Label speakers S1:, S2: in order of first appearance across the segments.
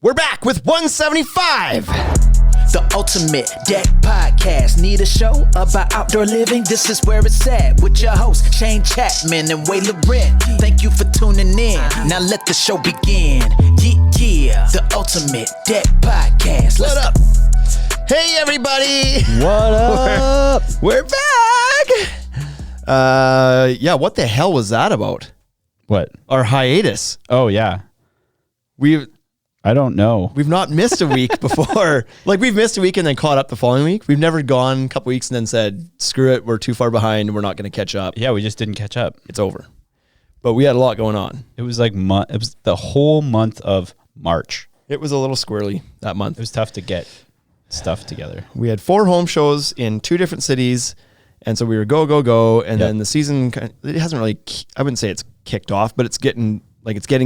S1: We're back with 175.
S2: The Ultimate Deck Podcast. Need a show about outdoor living? This is where it's at. With your hosts, Shane Chapman and Way Laurent. Thank you for tuning in. Now let the show begin. Yeah. The Ultimate Deck Podcast.
S1: What up? Hey, everybody.
S3: What up?
S1: We're back. Yeah, what the hell was that about?
S3: What?
S1: Our hiatus.
S3: Oh, yeah.
S1: I
S3: don't know.
S1: We've not missed a week before. Like, we've missed a week and then caught up the following week. We've never gone a couple weeks and then said, screw it, we're too far behind, we're not going to catch up.
S3: Yeah, we just didn't catch up.
S1: It's over. But we had a lot going on.
S3: It was like it was the whole month of March.
S1: It was a little squirrely that month.
S3: It was tough to get stuff together.
S1: We had 4 home shows in 2 different cities, and so we were go, and then the season, it hasn't really, I wouldn't say it's kicked off, but it's getting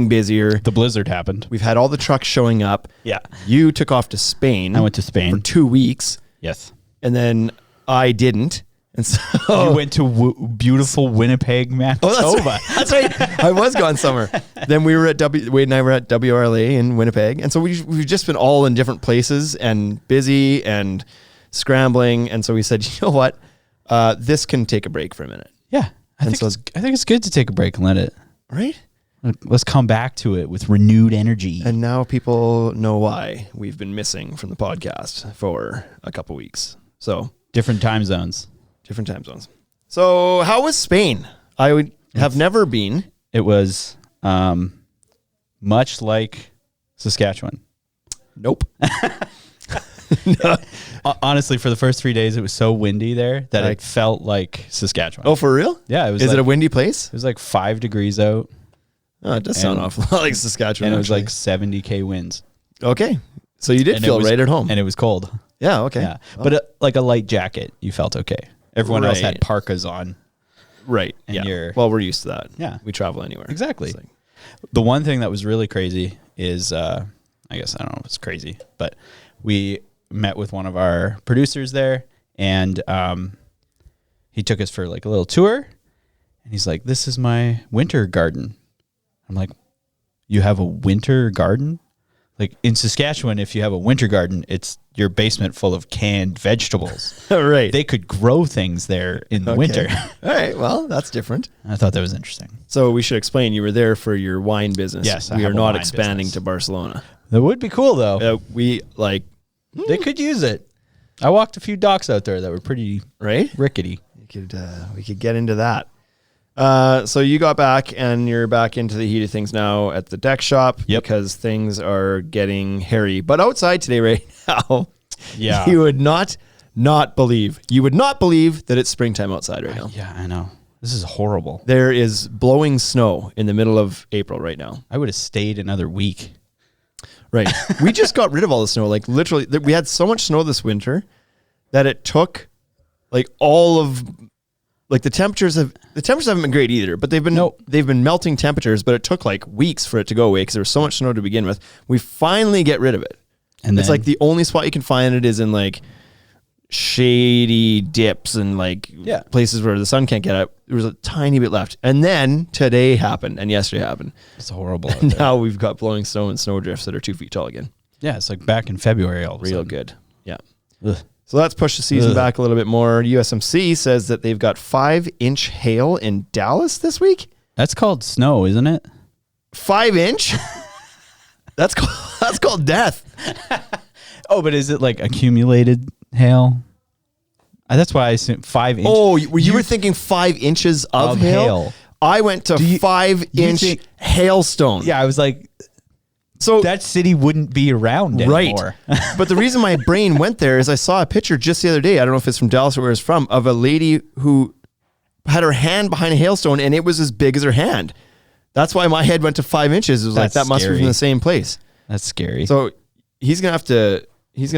S1: busier.
S3: The blizzard happened.
S1: We've had all the trucks showing up.
S3: Yeah.
S1: You took off to Spain.
S3: I went to Spain
S1: for 2 weeks.
S3: Yes.
S1: And then I didn't. And so
S3: you went to beautiful Winnipeg, Manitoba.
S1: That's right. I was gone summer. Then we were at Wade and I were at WRLA in Winnipeg. And so we've just been all in different places and busy and scrambling. And so we said, you know what? This can take a break for a minute.
S3: Yeah. I think it's good to take a break and let it.
S1: Right?
S3: Let's come back to it with renewed energy.
S1: And now people know why we've been missing from the podcast for a couple weeks. So
S3: different time zones.
S1: So how was Spain? I have never been.
S3: It was much like Saskatchewan.
S1: Nope.
S3: No. Honestly, for the first 3 days, it was so windy there that it felt like Saskatchewan.
S1: Oh, for real?
S3: Yeah. It was.
S1: Is it a windy place?
S3: It was like 5 degrees out.
S1: Oh, it does sound awful like Saskatchewan.
S3: And it was like 70K winds.
S1: Okay. So you did feel right at home.
S3: And it was cold.
S1: Yeah, okay.
S3: Yeah. Oh. But like a light jacket, you felt okay. Everyone else had parkas on.
S1: Right.
S3: And
S1: well, we're used to that.
S3: Yeah.
S1: We travel anywhere.
S3: Exactly. The one thing that was really crazy is, I guess, I don't know if it's crazy, but we met with one of our producers there, and he took us for like a little tour, and he's like, this is my winter garden. I'm like, you have a winter garden? Like in Saskatchewan, if you have a winter garden, it's your basement full of canned vegetables.
S1: Right.
S3: They could grow things there in the winter.
S1: All right. Well, that's different.
S3: I thought that was interesting.
S1: So we should explain you were there for your wine business.
S3: Yes.
S1: We are not expanding to Barcelona.
S3: That would be cool though.
S1: They
S3: could use it. I walked a few docks out there that were pretty rickety.
S1: We could get into that. So you got back and you're back into the heat of things now at the deck shop because things are getting hairy. But outside today right now, you would not believe that it's springtime outside right now.
S3: Yeah, I know. This is horrible.
S1: There is blowing snow in the middle of April right now.
S3: I would have stayed another week.
S1: Right. We just got rid of all the snow. Like literally, we had so much snow this winter that it took like all of like the temperatures haven't been great either, but they've been melting temperatures, but it took like weeks for it to go away because there was so much snow to begin with. We finally get rid of it. And it's like the only spot you can find it is in like shady dips and like places where the sun can't get up. There was a tiny bit left. And then today happened and yesterday happened.
S3: It's horrible.
S1: And now we've got blowing snow and snow drifts that are 2 feet tall again.
S3: Yeah, it's like back in February all of a sudden.
S1: Real good. Yeah. Ugh. So that's pushed the season back a little bit more. USMC says that they've got 5-inch hail in Dallas this week.
S3: That's called snow, isn't it?
S1: 5-inch? That's called death.
S3: Oh, but is it like accumulated hail? That's why I assume 5 inches.
S1: Oh, you were thinking 5 inches of hail? I went to 5-inch hailstone.
S3: Yeah, I was like, so that city wouldn't be around anymore.
S1: Right. But the reason my brain went there is I saw a picture just the other day, I don't know if it's from Dallas or where it's from, of a lady who had her hand behind a hailstone and it was as big as her hand. That's why my head went to 5 inches. It was like, that must be from the same place.
S3: That's scary.
S1: So he's going to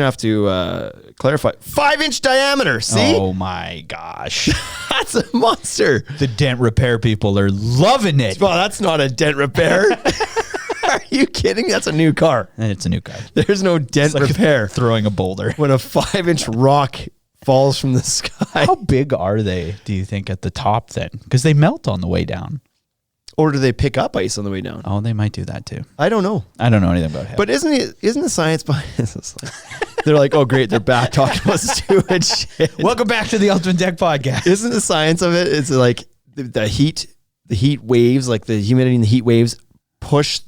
S1: have to clarify. 5-inch diameter. See?
S3: Oh my gosh.
S1: That's a monster.
S3: The dent repair people are loving it.
S1: Well, that's not a dent repair. Are you kidding? That's a new car.
S3: It's a new car.
S1: There's no dent repair.
S3: Throwing a boulder.
S1: When a 5-inch rock falls from the sky.
S3: How big are they, do you think, at the top then? Because they melt on the way down.
S1: Or do they pick up ice on the way down?
S3: Oh, they might do that too.
S1: I don't know.
S3: I don't know anything about hail.
S1: But isn't the science behind this? They're like, oh, great. They're back talking about stupid shit.
S3: welcome back to the Ultimate Deck Podcast.
S1: Isn't the science of it? It's like the heat waves, like the humidity and the heat waves push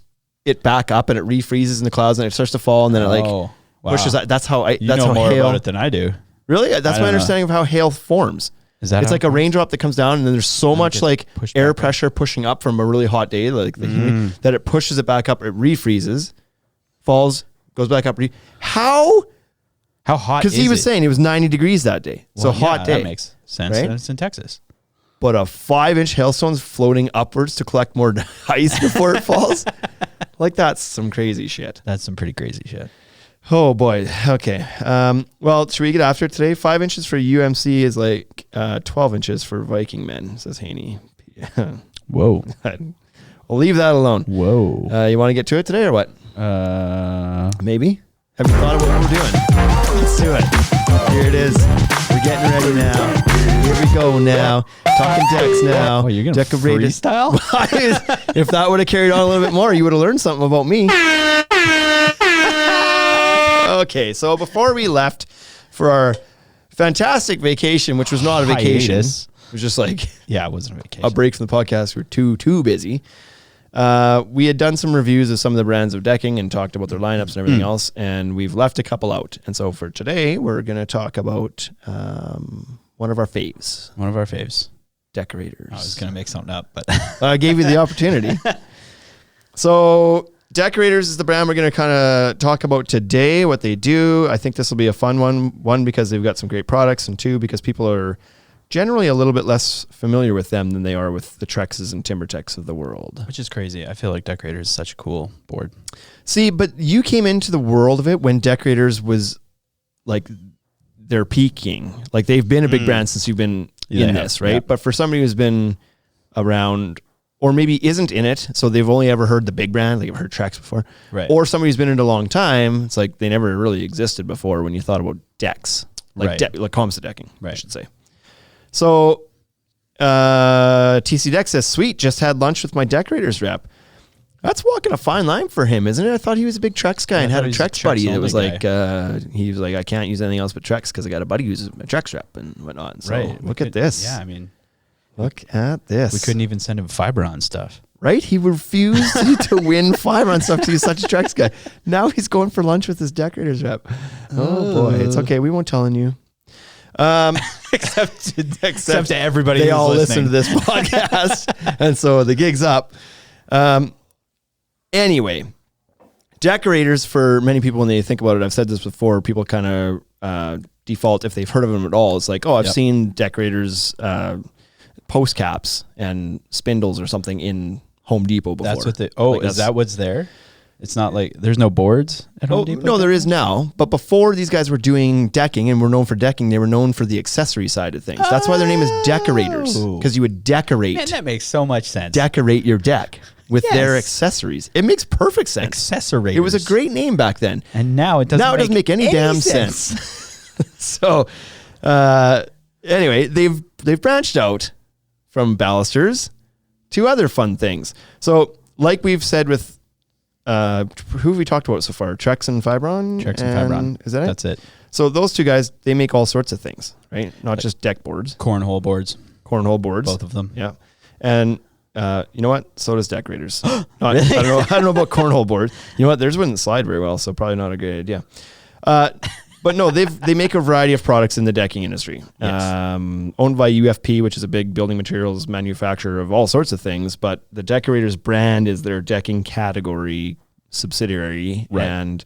S1: it back up and it refreezes in the clouds and it starts to fall and then it pushes. That's how
S3: you know more
S1: hail.
S3: about it than I do.
S1: Really? That's my understanding of how hail forms.
S3: Is that
S1: it's like a raindrop that comes down and then there's so much like air pressure pushing up from a really hot day, like the heat, that it pushes it back up. It refreezes, falls, goes back up. How hot? Because he was saying it was 90 degrees that day. Well, so hot day.
S3: That makes sense.
S1: Right?
S3: And it's in Texas.
S1: But a 5-inch hailstone's floating upwards to collect more ice before it falls. Like that's some crazy shit.
S3: That's some pretty crazy shit.
S1: Oh boy. Okay. Well, should we get after it today? 5 inches for UMC is like 12 inches for Viking men, says Haney.
S3: Whoa.
S1: We'll leave that alone.
S3: Whoa.
S1: You want to get to it today or what? Maybe. Have you thought of what we're doing? Let's do it. Here it is. We're getting ready now. Here we go now. Talking decks now.
S3: Oh, you're going to freestyle?
S1: If that would have carried on a little bit more, you would have learned something about me. Okay, so before we left for our fantastic vacation, which was not a vacation.
S3: Hiatus.
S1: It was just like
S3: it wasn't a vacation.
S1: A break from the podcast. We were too busy. We had done some reviews of some of the brands of decking and talked about their lineups and everything else, and we've left a couple out. And so for today, we're going to talk about one of our faves.
S3: One of our faves.
S1: Deckorators.
S3: I was going to make something up, but
S1: I gave you the opportunity. So Deckorators is the brand we're going to kind of talk about today, what they do. I think this will be a fun one. One, because they've got some great products, and two, because people are generally a little bit less familiar with them than they are with the Trexes and TimberTechs of the world.
S3: Which is crazy. I feel like Deckorators is such a cool board.
S1: See, but you came into the world of it when Deckorators was like they're peaking. Like they've been a big brand since you've been in this, right? Yeah. But for somebody who's been around or maybe isn't in it, so they've only ever heard the big brand, like they've heard Trex before,
S3: right? Or
S1: somebody who's been in it a long time, it's like they never really existed before when you thought about decks, like like composite decking, I should say. So TC Deck says, sweet, just had lunch with my Deckorators rep. That's walking a fine line for him, isn't it? I thought he was a big Trex guy and had a Trex buddy that was like, he was like, I can't use anything else but Trex because I got a buddy who's a Trex rep and whatnot. So look at this.
S3: Yeah, I mean,
S1: look at this.
S3: We couldn't even send him Fibron stuff.
S1: Right? He refused to win Fibron stuff because he's such a Trex guy. Now he's going for lunch with his Deckorators rep. Oh boy, it's okay. We won't tell on you. Except
S3: to everybody.
S1: They
S3: who's
S1: all
S3: listening.
S1: listen to this podcast, and so the gig's up. Anyway, Deckorators, for many people when they think about it, I've said this before, people kind of default, if they've heard of them at all, it's like, oh, I've seen Deckorators post caps and spindles or something in Home Depot before.
S3: That's what is that what's there? It's not like there's no boards at Home Depot?
S1: No, there is now. But before these guys were doing decking and were known for decking, they were known for the accessory side of things. That's why their name is Deckorators, because you would decorate.
S3: Man, that makes so much sense.
S1: Decorate your deck with their accessories. It makes perfect sense.
S3: Accessorators.
S1: It was a great name back then.
S3: And now it doesn't
S1: make any damn sense. So anyway, they've branched out from balusters to other fun things. So like we've said with who have we talked about so far? Trex and Fibron?
S3: Trex and Fibron.
S1: Is that it?
S3: That's it.
S1: So those two guys, they make all sorts of things, right? Not just deck boards.
S3: Cornhole boards.
S1: Both
S3: of them.
S1: Yeah. And you know what? So does Deckorators. I don't know about cornhole boards. You know what? Theirs wouldn't slide very well, so probably not a great idea. But no, they make a variety of products in the decking industry. Yes. Owned by UFP, which is a big building materials manufacturer of all sorts of things. But the Deckorators brand is their decking category subsidiary. Right. And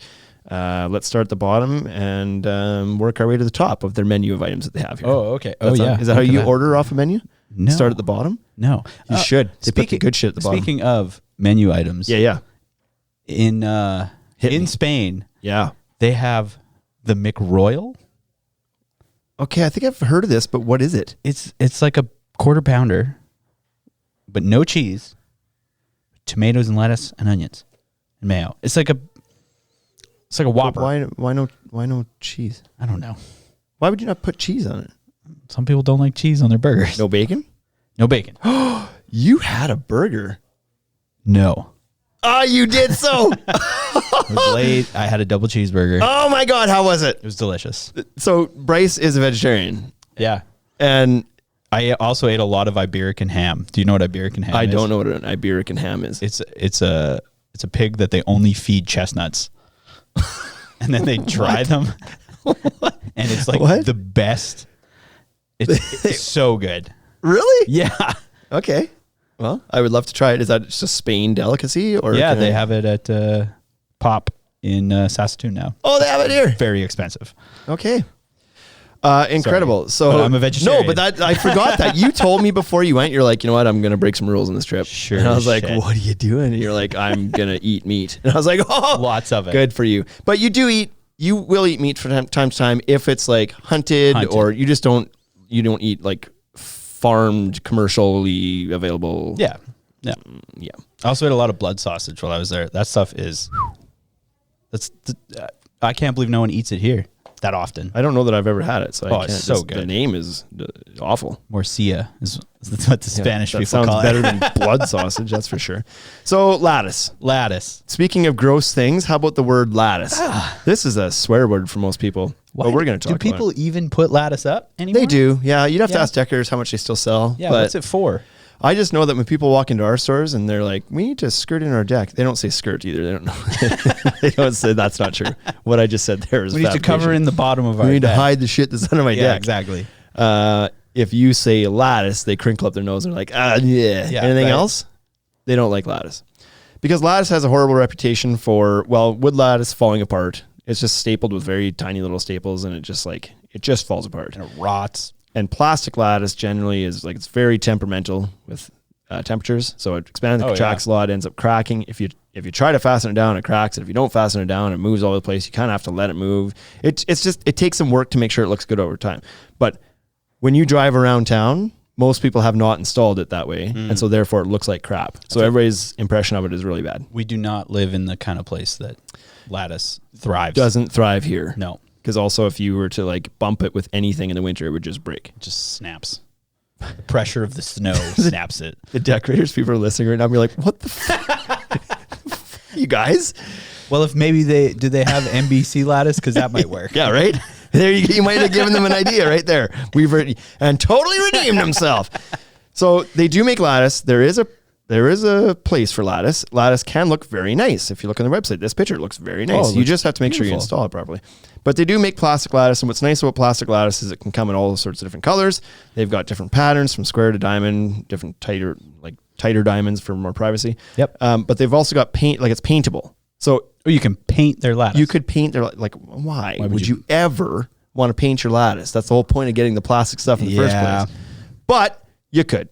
S1: let's start at the bottom and work our way to the top of their menu of items that they have here.
S3: Oh, okay.
S1: Is that how you order off a menu?
S3: No.
S1: Start at the bottom?
S3: No.
S1: You should. They put the good shit at the bottom.
S3: Speaking of menu items.
S1: Yeah.
S3: In Spain.
S1: Yeah.
S3: They have the McRoyal.
S1: Okay, I think I've heard of this, but what is it?
S3: It's like a quarter pounder, but no cheese, tomatoes and lettuce and onions and mayo. It's like a Whopper.
S1: Why no cheese?
S3: I don't know.
S1: Why would you not put cheese on it?
S3: Some people don't like cheese on their burgers.
S1: No bacon?
S3: No bacon.
S1: You had a burger
S3: No.
S1: Oh, you did so.
S3: It was late. I had a double cheeseburger.
S1: Oh my God. How was it?
S3: It was delicious.
S1: So Bryce is a vegetarian.
S3: Yeah.
S1: And
S3: I also ate a lot of Iberican ham. Do you know what Iberican ham is?
S1: I don't know what an Iberican ham is.
S3: It's a pig that they only feed chestnuts. And then they dry them. And it's like the best. It's so good.
S1: Really?
S3: Yeah.
S1: Okay. Well, I would love to try it. Is that just a Spain delicacy? Or
S3: Yeah, they have it at Pop in Saskatoon now.
S1: Oh, they have it here.
S3: Very expensive.
S1: Okay. Incredible.
S3: Sorry,
S1: so
S3: but I'm a vegetarian.
S1: No, but I forgot that. You told me before you went, you're like, you know what? I'm going to break some rules on this trip.
S3: Sure.
S1: And I was like,
S3: shit.
S1: what are you doing? And you're like, I'm going to eat meat. And I was like, oh,
S3: Lots of it.
S1: Good for you. But you will eat meat from time to time if it's like hunted. Or you just don't eat like farmed, commercially available.
S3: Yeah. Yeah.
S1: Yeah.
S3: I also ate a lot of blood sausage while I was there. That stuff I can't believe no one eats it here that often.
S1: I don't know that I've ever had it. So I can't.
S3: It's so good.
S1: The name is awful.
S3: Morcilla is what the Spanish people
S1: sounds
S3: call
S1: better
S3: it.
S1: than blood sausage, that's for sure. So lattice. Speaking of gross things, how about the word lattice? This is a swear word for most people. But we're going to talk about it.
S3: Do people even put lattice up anymore?
S1: They do. Yeah, you'd have to ask decorators how much they still sell.
S3: Yeah,
S1: but
S3: what's it for?
S1: I just know that when people walk into our stores and they're like, we need to skirt in our deck. They don't say skirt either. They don't know. They don't say that's not true. What I just said there is
S3: We need to cover in the bottom of our
S1: We need
S3: deck.
S1: to hide the shit that's under my
S3: Yeah,
S1: deck.
S3: exactly.
S1: If you say lattice, they crinkle up their nose and they're like, yeah. Anything
S3: right.
S1: else? They don't like lattice. Because lattice has a horrible reputation for, wood lattice falling apart. It's just stapled with very tiny little staples and it just falls apart.
S3: And it rots.
S1: And plastic lattice generally is like, it's very temperamental with temperatures. So it expands and contracts a lot, ends up cracking. If you try to fasten it down, it cracks. And if you don't fasten it down, it moves all over the place. You kind of have to let it move. It takes some work to make sure it looks good over time. But when you drive around town, most people have not installed it that way. And so therefore it looks like crap. So everybody's impression of it is really bad.
S3: We do not live in the kind of place that lattice thrives.
S1: Doesn't thrive here.
S3: No.
S1: Because also if you were to like bump it with anything in the winter, it would just break.
S3: It just snaps. The pressure of the snow snaps it.
S1: The decorators, people are listening right now, be like, what the you guys?
S3: Well, if maybe they have MBC lattice, because that might work.
S1: Yeah, right? There you might have given them an idea right there. And totally redeemed himself. So they do make lattice. There is a place for lattice. Lattice can look very nice. If you look on their website, this picture looks very nice. You just have to make sure you install it properly. But they do make plastic lattice, and what's nice about plastic lattice is it can come in all sorts of different colors. They've got different patterns from square to diamond, different tighter diamonds for more privacy.
S3: Yep.
S1: But they've also got paint, like it's paintable. So
S3: you can paint their lattice.
S1: you could paint their, like, why would you ever want to paint your lattice? That's the whole point of getting the plastic stuff in the first place. But you could.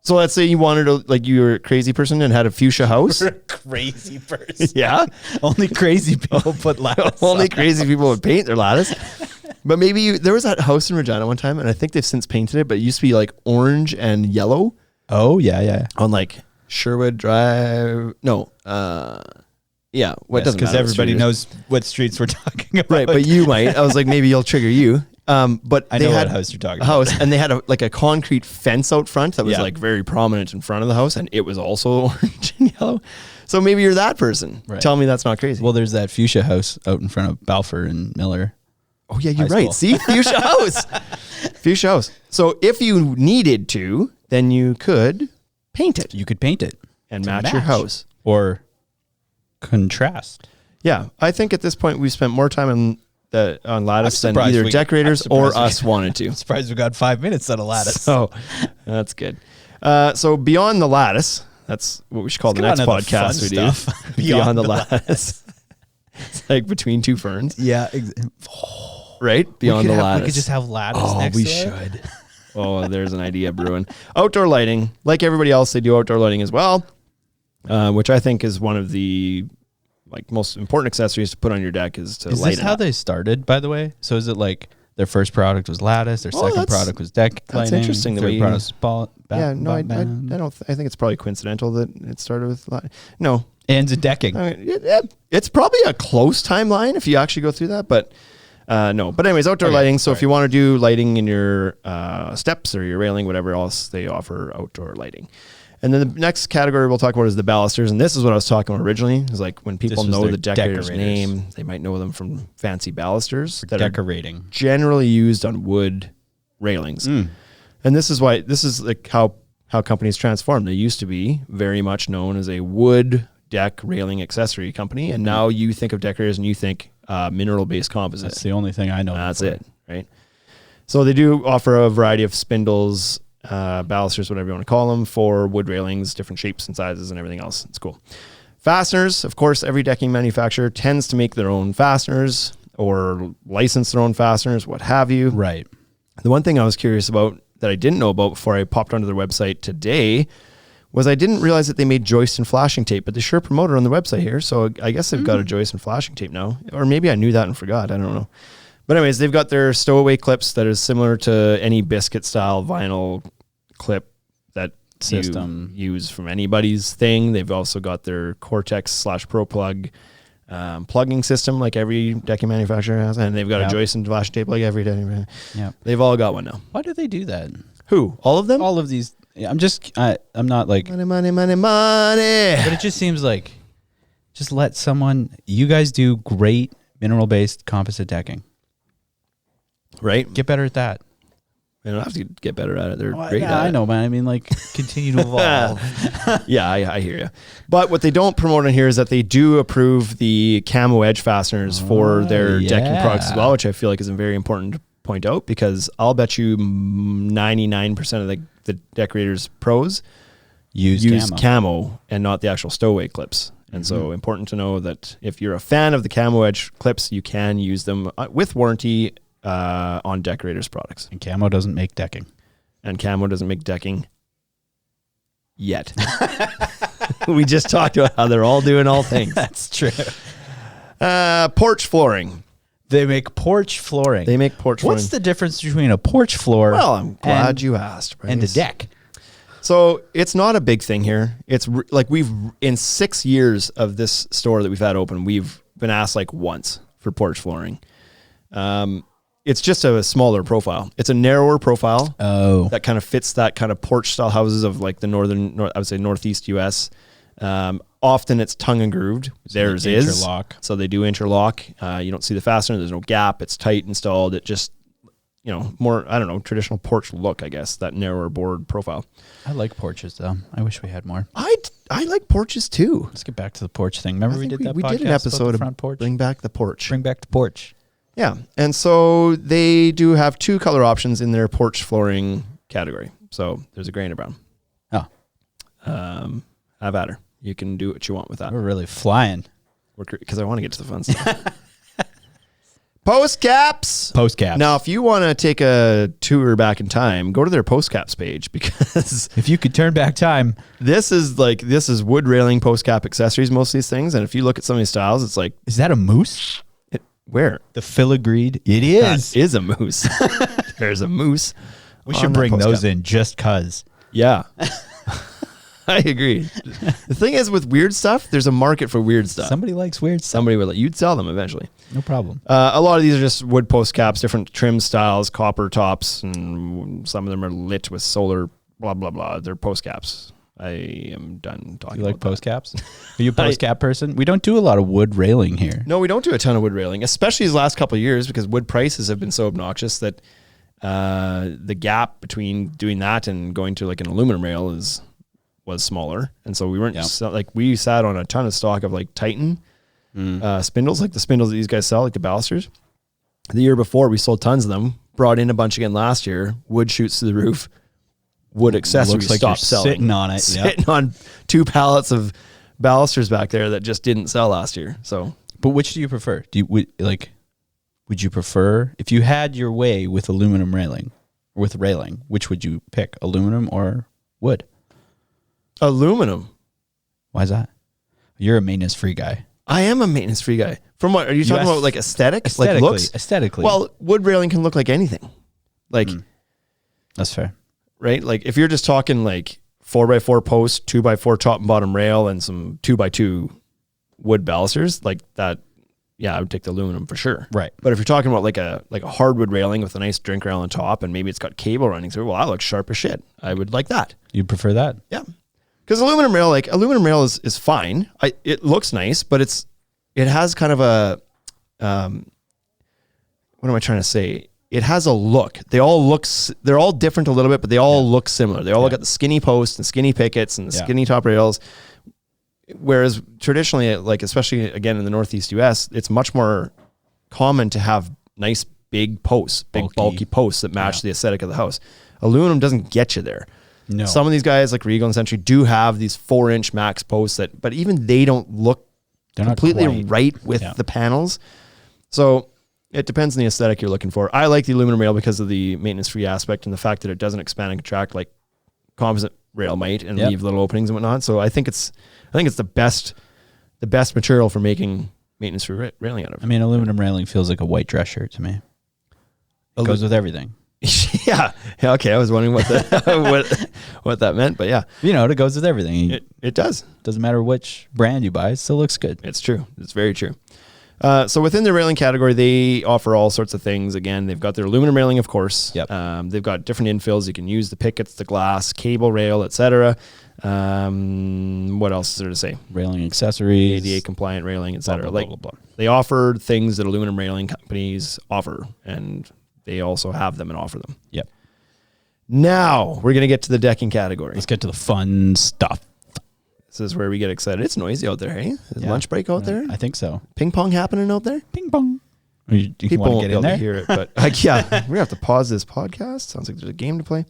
S1: So let's say you wanted to, like, you were a crazy person and had a fuchsia house.
S3: You're a crazy person.
S1: Yeah.
S3: Only crazy people put lattice.
S1: Only crazy people would paint their lattice. But maybe there was that house in Regina one time, and I think they've since painted it, but it used to be like orange and yellow.
S3: Oh, yeah.
S1: On like Sherwood Drive. No. Yeah. What doesn't matter.
S3: Because everybody knows what streets we're talking about.
S1: Right. But you might. I was like, maybe you'll trigger you. But
S3: I
S1: they
S3: know
S1: had
S3: what house you're talking about.
S1: And they had a concrete fence out front that was like very prominent in front of the house, and it was also orange and yellow. So maybe you're that person.
S3: Right.
S1: Tell me that's not crazy.
S3: Well, there's that fuchsia house out in front of Balfour and Miller.
S1: Oh yeah, you're
S3: High
S1: right.
S3: school.
S1: See, fuchsia house, fuchsia house. So if you needed to, then you could paint it.
S3: You could paint it
S1: and
S3: to
S1: match your house
S3: or contrast.
S1: Yeah, I think at this point we've spent more time on lattice than
S3: surprised
S1: either decorators or us wanted to.
S3: I'm surprised we got 5 minutes on a lattice.
S1: So that's good. So beyond the lattice, that's what we should call the next podcast we do. Beyond the lattice. It's like between two ferns.
S3: Yeah.
S1: Right? Beyond the lattice.
S3: We could just have lattice next to it.
S1: should. Oh, there's an idea brewing. Outdoor lighting. Like everybody else, they do outdoor lighting as well, which I think is one of the most important accessories to put on your deck is to light it up.
S3: Is this how they started, by the way? So is it like their first product was lattice, their second product was deck lighting?
S1: That's interesting.
S3: Third product was
S1: I don't. I think it's probably coincidental that it started with no.
S3: Ends in decking.
S1: I mean, it's probably a close timeline if you actually go through that, but no. But anyways, outdoor lighting. So if you want to do lighting in your steps or your railing, whatever else, they offer outdoor lighting. And then the next category we'll talk about is the balusters. And this is what I was talking about originally. Is like when people know the decorator's name, they might know them from fancy balusters that
S3: decorating.
S1: Are generally used on wood railings. And this is like how companies transform. They used to be very much known as a wood deck railing accessory company. And now you think of decorators and you think mineral-based composite.
S3: That's the only thing I know.
S1: That's it, right? So they do offer a variety of spindles, balusters, whatever you want to call them, for wood railings, different shapes and sizes and everything else. It's cool. Fasteners, of course, every decking manufacturer tends to make their own fasteners or license their own fasteners, what have you.
S3: Right.
S1: The one thing I was curious about that I didn't know about before I popped onto their website today was I didn't realize that they made joist and flashing tape, but they sure promote it on the website here. So I guess they've got a joist and flashing tape now. Or maybe I knew that and forgot. I don't know. But anyways, they've got their stowaway clips that is similar to any biscuit style vinyl clip that system you use from anybody's thing. They've also got their Cortex / Pro Plug plugging system like every decking manufacturer has. And they've got a joist and flashing tape like every decking manufacturer.
S3: Yeah.
S1: They've all got one now.
S3: Why do they do that?
S1: Who? All of them?
S3: All of these. I'm not like
S1: money.
S3: But it just seems like just let someone. You guys do great mineral-based composite decking.
S1: Right?
S3: Get better at that.
S1: They don't have to get better at it. They're great at it.
S3: I know, man. I mean, like, continue to evolve.
S1: Yeah, I hear you. But what they don't promote in here is that they do approve the camo edge fasteners for their decking products as well, which I feel like is very important to point out, because I'll bet you 99% of the decorators pros use camo and not the actual stowaway clips. And so important to know that if you're a fan of the camo edge clips, you can use them with warranty on decorators products.
S3: And camo doesn't make decking.
S1: And camo doesn't make decking yet. We just talked about how they're all doing all things.
S3: That's true.
S1: Porch flooring.
S3: They make porch flooring.
S1: What's
S3: the difference between a porch floor?
S1: Well, I'm glad you asked, Bryce.
S3: And a deck.
S1: So it's not a big thing here. It's like in 6 years of this store that we've had open, we've been asked like once for porch flooring. It's just a smaller profile. It's a narrower profile.
S3: Oh,
S1: that kind of fits that kind of porch style houses of like the I would say northeast US. Often it's tongue and grooved. Theirs is
S3: interlock.
S1: So they do interlock. You don't see the fastener. There's no gap. It's tight installed. It just, more, I don't know, traditional porch look, I guess, that narrower board profile.
S3: I like porches though. I wish we had more.
S1: I like porches too.
S3: Let's get back to the porch thing. Remember we did that
S1: we
S3: podcast
S1: did an episode
S3: about the
S1: of
S3: front porch?
S1: Bring Back the Porch.
S3: Bring back the porch.
S1: Yeah. And so they do have 2 color options in their porch flooring category. So there's a gray and a brown.
S3: Oh.
S1: Have at her. You can do what you want with that.
S3: We're really flying.
S1: Because I want to get to the fun stuff. Post caps. Now, if you want to take a tour back in time, go to their post caps page, because
S3: if you could turn back time,
S1: this is wood railing post cap accessories, most of these things. And if you look at some of these styles, it's like,
S3: is that a moose?
S1: Where?
S3: The filigreed. It is.
S1: That is a moose. There's a moose.
S3: We should bring those in just cause.
S1: Yeah. I agree. The thing is, with weird stuff, there's a market for weird stuff.
S3: Somebody likes weird stuff.
S1: Somebody would you'd sell them eventually.
S3: No problem.
S1: A lot of these are just wood post caps, different trim styles, copper tops, and some of them are lit with solar, blah, blah, blah. They're post caps. I am done talking
S3: you like
S1: about
S3: post caps? Are you a post cap person? We don't do a lot of wood railing here.
S1: No, we don't do a ton of wood railing, especially these last couple of years, because wood prices have been so obnoxious that the gap between doing that and going to like an aluminum rail was smaller. And so we weren't we sat on a ton of stock of like Titan spindles, like the spindles that these guys sell, like the balusters. The year before we sold tons of them, brought in a bunch again last year, wood shoots to the roof. Wood accessories
S3: like
S1: stopped selling.
S3: Sitting on it.
S1: Sitting on 2 pallets of balusters back there that just didn't sell last year. So,
S3: but which do you prefer? Would you prefer, if you had your way with aluminum railing, which would you pick, aluminum or wood?
S1: Aluminum.
S3: Why is that? You're a maintenance-free guy.
S1: I am a maintenance-free guy. From what are you talking about? Like aesthetics, like looks,
S3: aesthetically.
S1: Well, wood railing can look like anything. Like
S3: that's fair, right?
S1: Like if you're just talking like 4x4 post, 2x4 top and bottom rail, and some 2x2 wood balusters, like that. Yeah, I would take the aluminum for sure.
S3: Right.
S1: But if you're talking about like a hardwood railing with a nice drink rail on top, and maybe it's got cable running through, well, that looks sharp as shit. I would like that.
S3: You'd prefer that?
S1: Yeah. Because aluminum rail is fine. It looks nice, but it has kind of a, what am I trying to say? It has a look. They're all different a little bit, but they all look similar. They all got the skinny posts and skinny pickets and the skinny top rails. Whereas traditionally, like especially again in the Northeast US, it's much more common to have nice big posts, bulky posts that match the aesthetic of the house. Aluminum doesn't get you there.
S3: No.
S1: Some of these guys like Regal and Century do have these 4-inch max posts but even they don't look completely right with the panels. So it depends on the aesthetic you're looking for. I like the aluminum rail because of the maintenance-free aspect and the fact that it doesn't expand and contract like composite rail might and leave little openings and whatnot. So I think it's the best material for making maintenance-free railing out of.
S3: I mean, aluminum railing feels like a white dress shirt to me. It goes with everything.
S1: Yeah. Okay. I was wondering what that meant, but yeah,
S3: it goes with everything.
S1: It does.
S3: Doesn't matter which brand you buy; it still looks good.
S1: It's true. It's very true. So within the railing category, they offer all sorts of things. Again, they've got their aluminum railing, of course.
S3: Yep.
S1: They've got different infills. You can use the pickets, the glass, cable rail, etc. What else is there to say?
S3: Railing accessories,
S1: ADA compliant railing, etc.
S3: Blah, blah, blah.
S1: They offer things that aluminum railing companies offer, and they also have them and offer them.
S3: Yep.
S1: Now we're gonna get to the decking category.
S3: Let's get to the fun stuff.
S1: This is where we get excited. It's noisy out there, hey? Is lunch break out there?
S3: I think so.
S1: Ping pong happening out there?
S3: Ping pong. You
S1: People
S3: want
S1: won't
S3: to
S1: be
S3: get in
S1: able
S3: there?
S1: to hear it, but we're gonna have to pause this podcast. Sounds like there's a game to play.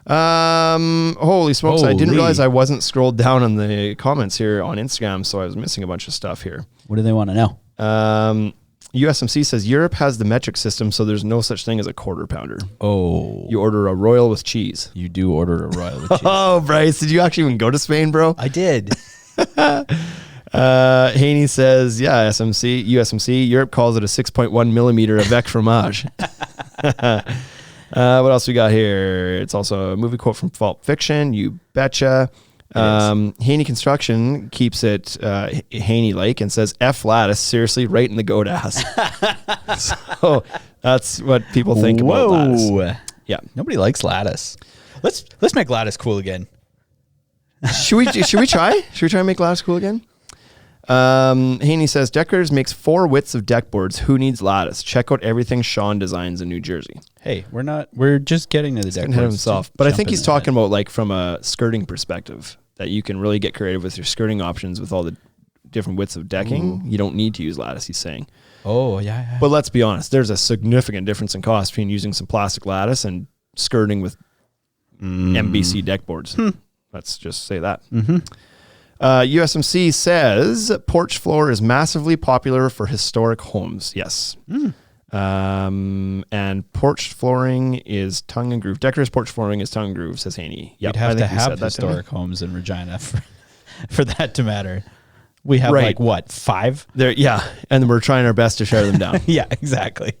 S1: Holy smokes! I didn't realize I wasn't scrolled down on the comments here on Instagram, so I was missing a bunch of stuff here.
S3: What do they want to know?
S1: USMC says Europe has the metric system, so there's no such thing as a quarter pounder.
S3: Oh,
S1: You order a royal with cheese.
S3: you do order a royal with cheese.
S1: Oh, Bryce, did you actually even go to Spain, bro?
S3: I did.
S1: Haney says, yeah, USMC, Europe calls it a 6.1 millimeter avec fromage. What else we got here? It's also a movie quote from Pulp Fiction. You betcha. Haney Construction keeps it Haney-like and says, F lattice, seriously, right in the goat ass. So that's what people think about lattice. Yeah.
S3: Nobody likes lattice. Let's make lattice cool again.
S1: Should we try? Should we try and make lattice cool again? Haney says, Deckers makes 4 widths of deck boards. Who needs lattice? Check out everything Sean designs in New Jersey.
S3: Hey, we're just getting to the deck boards
S1: himself. But I think he's talking about like from a skirting perspective that you can really get creative with your skirting options with all the different widths of decking. You don't need to use lattice, he's saying.
S3: Oh, yeah.
S1: But let's be honest, there's a significant difference in cost between using some plastic lattice and skirting with MBC deck boards. Let's just say that. USMC says porch floor is massively popular for historic homes. Yes. And porch flooring is tongue and groove. Deckers porch flooring is tongue and groove, says Haney.
S3: Yep, You'd have to have historic homes in Regina for that to matter. We have like what, 5?
S1: There, yeah, and we're trying our best to share them down.
S3: Yeah, exactly.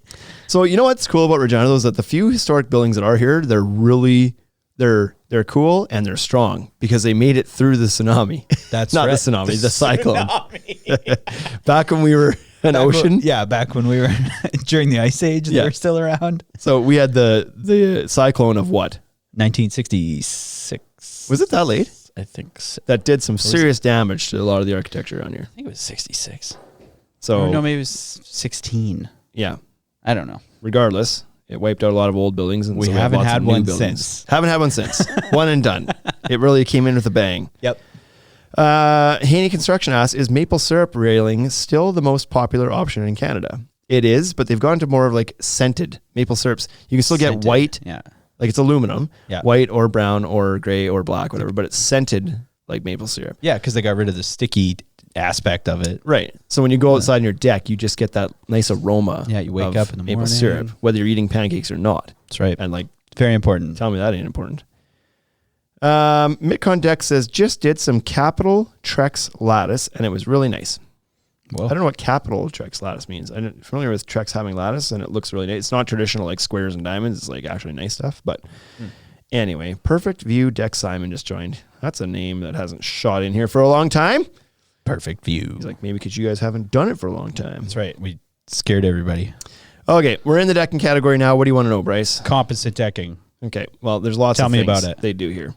S1: So you know what's cool about Regina though is that the few historic buildings that are here, they're really they're cool and they're strong because they made it through the tsunami. That's not the tsunami, the cyclone. Back when we were an ocean.
S3: Back when we were during the Ice Age, they were still around.
S1: So we had the cyclone of what?
S3: 1966.
S1: Was it that late?
S3: I think so.
S1: That did some serious damage to a lot of the architecture around here.
S3: I think it was 66.
S1: So
S3: no, maybe it was 16.
S1: Yeah.
S3: I don't know.
S1: Regardless, it wiped out a lot of old buildings. And
S3: we haven't had one since.
S1: Haven't had one since. One and done. It really came in with a bang.
S3: Yep.
S1: Haney Construction asks, is maple syrup railing still the most popular option in Canada? It is, but they've gone to more of like scented maple syrups. You can still get white.
S3: Yeah.
S1: Like it's aluminum. Yeah. White or brown or gray or black, whatever, but it's scented like maple syrup.
S3: Yeah, because they got rid of the sticky aspect of it.
S1: Right. So when you go outside on your deck, you just get that nice aroma.
S3: Yeah, you wake up in the morning.
S1: Maple syrup, whether you're eating pancakes or not.
S3: That's right.
S1: And like,
S3: very important.
S1: Tell me that ain't important. Mitcon Deck says, just did some Capital Trex lattice and it was really nice. Well, I don't know what Capital Trex lattice means. I'm familiar with Trex having lattice and it looks really nice. It's not traditional like squares and diamonds. It's like actually nice stuff. But anyway, Perfect View Deck Simon just joined. That's a name that hasn't shot in here for a long time.
S3: Perfect View.
S1: He's like, maybe because you guys haven't done it for a long time.
S3: That's right. We scared everybody.
S1: Okay, we're in the decking category now. What do you want to know, Bryce?
S3: Composite decking.
S1: Okay, well, there's lots
S3: Tell
S1: of
S3: me
S1: things
S3: about it.
S1: They do here.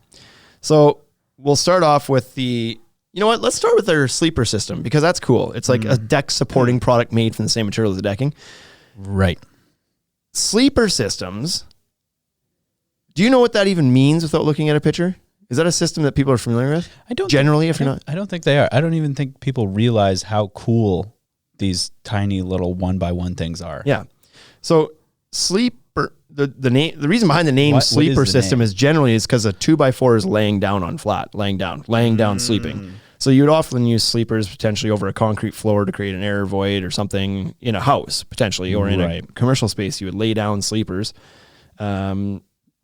S1: So we'll start off with you know what? Let's start with their sleeper system because that's cool. It's like a deck supporting product made from the same material as the decking.
S3: Right.
S1: Sleeper systems. Do you know what that even means without looking at a picture? Is that a system that people are familiar with?
S3: I don't
S1: generally, if you're not.
S3: I don't think they are. I don't even think people realize how cool these tiny little 1x1 things are.
S1: Yeah. So sleeper, the reason behind the name sleeper system is generally because a 2x4 is laying down on flat, laying down, sleeping. So you would often use sleepers potentially over a concrete floor to create an air void or something in a house potentially, or in a commercial space. You would lay down sleepers, for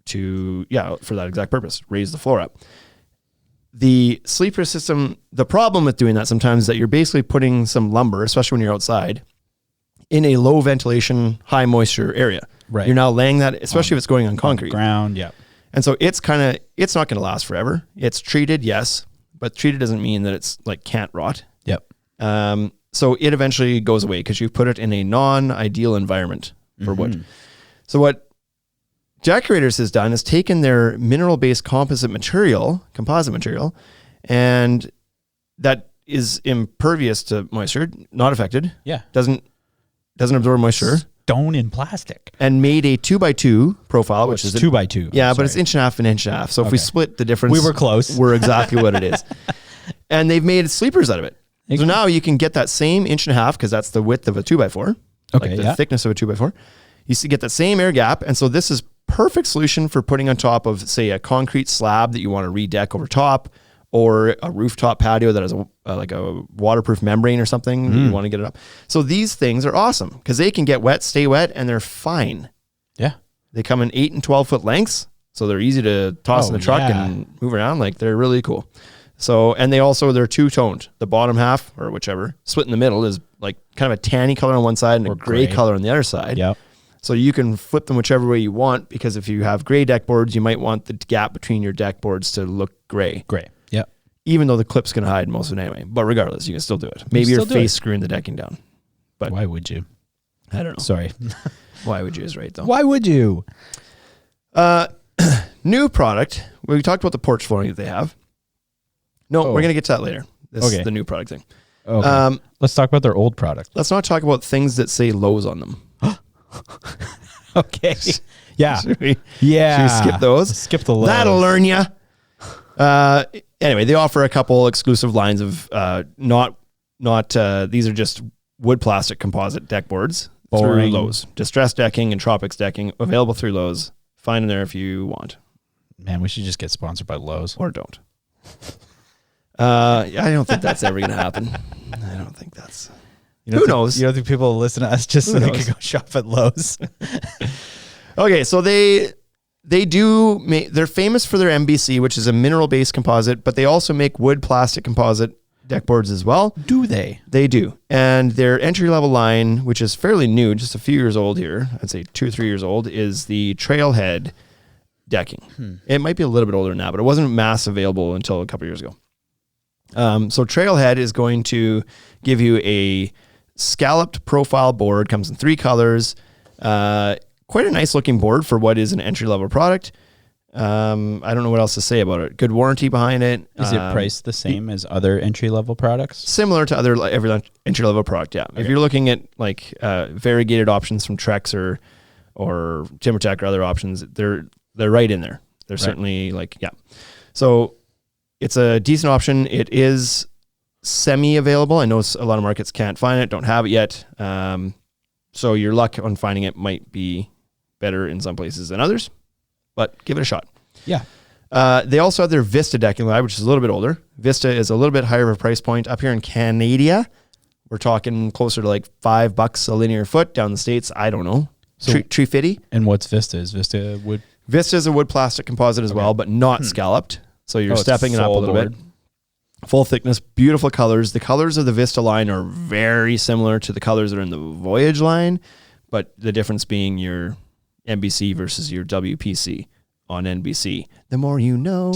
S1: that exact purpose, raise the floor up. The sleeper system, the problem with doing that sometimes is that you're basically putting some lumber, especially when you're outside, in a low ventilation, high moisture area.
S3: Right.
S1: You're now laying that, especially if it's going on concrete.
S3: Ground, yeah.
S1: And so it's not going to last forever. It's treated, yes, but treated doesn't mean that it's like can't rot.
S3: Yep.
S1: So it eventually goes away because you put it in a non-ideal environment for wood. So what Deckorators has done is taken their mineral-based composite material, and that is impervious to moisture, not affected.
S3: Yeah.
S1: Doesn't absorb moisture.
S3: Stone in plastic.
S1: And made a 2x2 profile, which is
S3: 2x2.
S1: Yeah, but it's inch and a half. So if we split the difference,
S3: we were close.
S1: We're exactly what it is. And they've made sleepers out of it. So now you can get that same inch and a half because that's the width of a 2x4, like the thickness of a 2x4. You get that same air gap, and so this is perfect solution for putting on top of, say, a concrete slab that you want to redeck over top, or a rooftop patio that has a waterproof membrane or something. You want to get it up. So these things are awesome because they can get wet, stay wet, and they're fine.
S3: Yeah.
S1: They come in 8 and 12 foot lengths, so they're easy to toss in the truck and move around. Like, they're really cool. So, and they're two-toned. The bottom half, or whichever, split in the middle, is like kind of a tanny color on one side and a gray color on the other side.
S3: Yep.
S1: So you can flip them whichever way you want, because if you have gray deck boards, you might want the gap between your deck boards to look gray.
S3: Gray. Yep.
S1: Even though the clip's going to hide most of it anyway. But regardless, you can still do it. Maybe you're face screwing the decking down. But
S3: why would you?
S1: I don't know.
S3: Sorry.
S1: Why would you is right, though.
S3: Why would you?
S1: New product. We talked about the porch flooring that they have. No, we're going to get to that later. This is the new product thing.
S3: Okay. Let's talk about their old product.
S1: Let's not talk about things that say Lowe's on them.
S3: Okay. Yeah.
S1: Should we skip those?
S3: Skip the Lowe's.
S1: That'll learn you. Anyway, they offer a couple exclusive lines of these are just wood plastic composite deck boards through Lowe's. Distressed decking and Tropics decking available through Lowe's. Find them there if you want.
S3: Man, we should just get sponsored by Lowe's.
S1: Or don't. I don't think that's ever going to happen. I don't think that's... Who knows?
S3: You don't think people will listen to us just so they can go shop at Lowe's?
S1: Okay, so they're famous for their MBC, which is a mineral-based composite, but they also make wood plastic composite deck boards as well.
S3: Do they?
S1: They do. And their entry-level line, which is fairly new, just a few years old here, I'd say 2 or 3 years old, is the Trailhead decking. It might be a little bit older now, but it wasn't mass available until a couple years ago. So Trailhead is going to give you a scalloped profile board, comes in 3 colors, quite a nice looking board for what is an entry level product. I don't know what else to say about it. Good warranty behind it.
S3: Is it priced the same as other entry level products?
S1: Similar to every entry level product, yeah. Okay. If you're looking at like variegated options from Trex or TimberTech or other options, they're right in there. They're certainly So it's a decent option. It is semi-available. I know a lot of markets can't find it, don't have it yet. So your luck on finding it might be better in some places than others, but give it a shot. Yeah. They also have their Vista decking line, which is a little bit older. Vista is a little bit higher of a price point. Up here in Canada, we're talking closer to like $5 a linear foot. Down the States, I don't know. So, tree fitty.
S3: And what's Vista? Is Vista wood?
S1: Vista is a wood plastic composite as well, but not scalloped. So you're stepping it up a little bit. Full thickness, beautiful colors. The colors of the Vista line are very similar to the colors that are in the Voyage line, but the difference being your MBC versus your WPC on NBC. The more you know.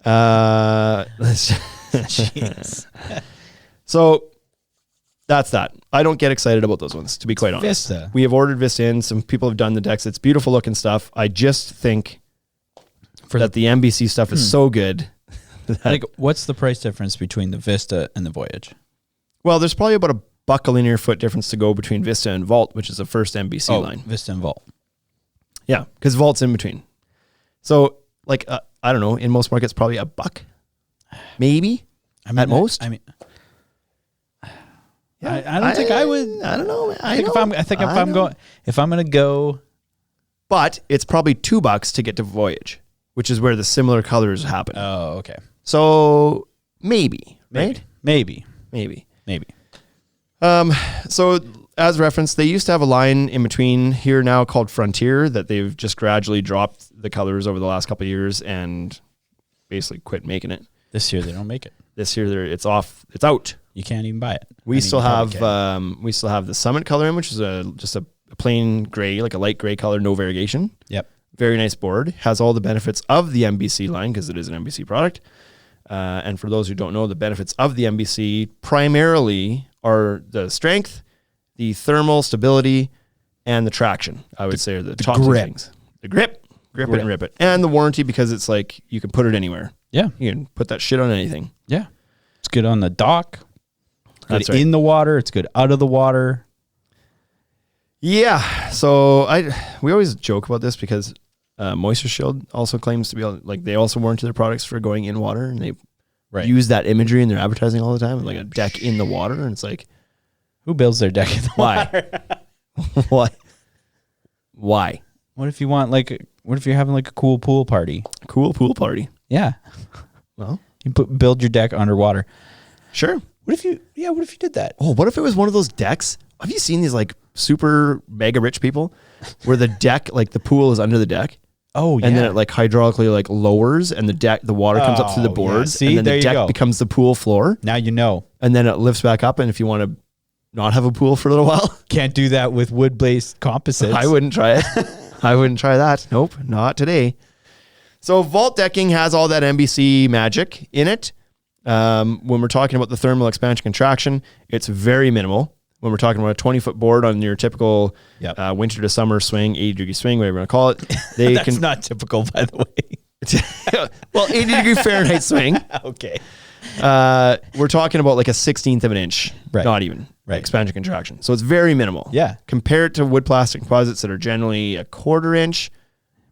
S1: Jeez. So that's that. I don't get excited about those ones, to be quite honest.
S3: Vista.
S1: We have ordered Vista in. Some people have done the decks. It's beautiful looking stuff. I just think that the MBC stuff is so good
S3: Like, what's the price difference between the Vista and the Voyage?
S1: Well, there's probably about $1 a linear foot difference to go between Vista and Vault, which is the first MBC line.
S3: Vista and Vault.
S1: Yeah, because Vault's in between. So, like, I don't know, in most markets, probably $1, maybe, at most.
S3: I mean,
S1: Yeah,
S3: I don't think I would.
S1: I don't know.
S3: If I'm gonna go,
S1: but it's probably $2 to get to Voyage, which is where the similar colors happen.
S3: oh, okay,
S1: So maybe, right?
S3: maybe.
S1: So as reference, they used to have a line in between here now called Frontier that they've just gradually dropped the colors over the last couple of years and basically quit making it.
S3: This year they don't make it.
S1: This year it's off. It's out.
S3: You can't even buy it.
S1: We still have the Summit color in, which is just a plain gray, like a light gray color, no variegation.
S3: Yep.
S1: Very nice board. Has all the benefits of the MBC line because it is an MBC product. And for those who don't know, the benefits of the MBC primarily are the strength, the thermal stability, and the traction. I would say are the top two things. The grip it and rip it, and the warranty because it's like you can put it anywhere.
S3: Yeah,
S1: you can put that shit on anything.
S3: Yeah, it's good on the dock.
S1: That's
S3: good
S1: right.
S3: In the water. It's good out of the water.
S1: Yeah. So we always joke about this because Moisture Shield also claims to be like they also warranty their products for going in water, and they use that imagery in their advertising all the time, like a deck in the water, and it's like,
S3: who builds their deck in the water?
S1: Why? Why?
S3: What if you want what if you're having like a cool pool party?
S1: Cool pool party.
S3: Yeah.
S1: Well,
S3: you build your deck underwater.
S1: Sure.
S3: What if you did that?
S1: Oh, what if it was one of those decks? Have you seen these like super mega rich people where the deck, like the pool is under the deck?
S3: Oh, yeah.
S1: And then it like hydraulically like lowers and the water comes up through the board.
S3: Yeah. See,
S1: and then
S3: there
S1: the
S3: you
S1: deck
S3: go.
S1: becomes the pool floor.
S3: Now you know.
S1: And then it lifts back up. And if you want to not have a pool for a little while,
S3: can't do that with wood-based composites.
S1: I wouldn't try it. I wouldn't try that. Nope, not today. So vault decking has all that MBC magic in it. When we're talking about the thermal expansion contraction, it's very minimal. When we're talking about a 20-foot board on your typical winter to summer swing, 80-degree swing, whatever you want to call it,
S3: That's not typical, by the way.
S1: Well, 80-degree Fahrenheit swing.
S3: Okay.
S1: We're talking about like a 1/16 of an inch, not even expansion contraction. So it's very minimal.
S3: Yeah.
S1: Compared to wood plastic composites that are generally a 1/4 inch,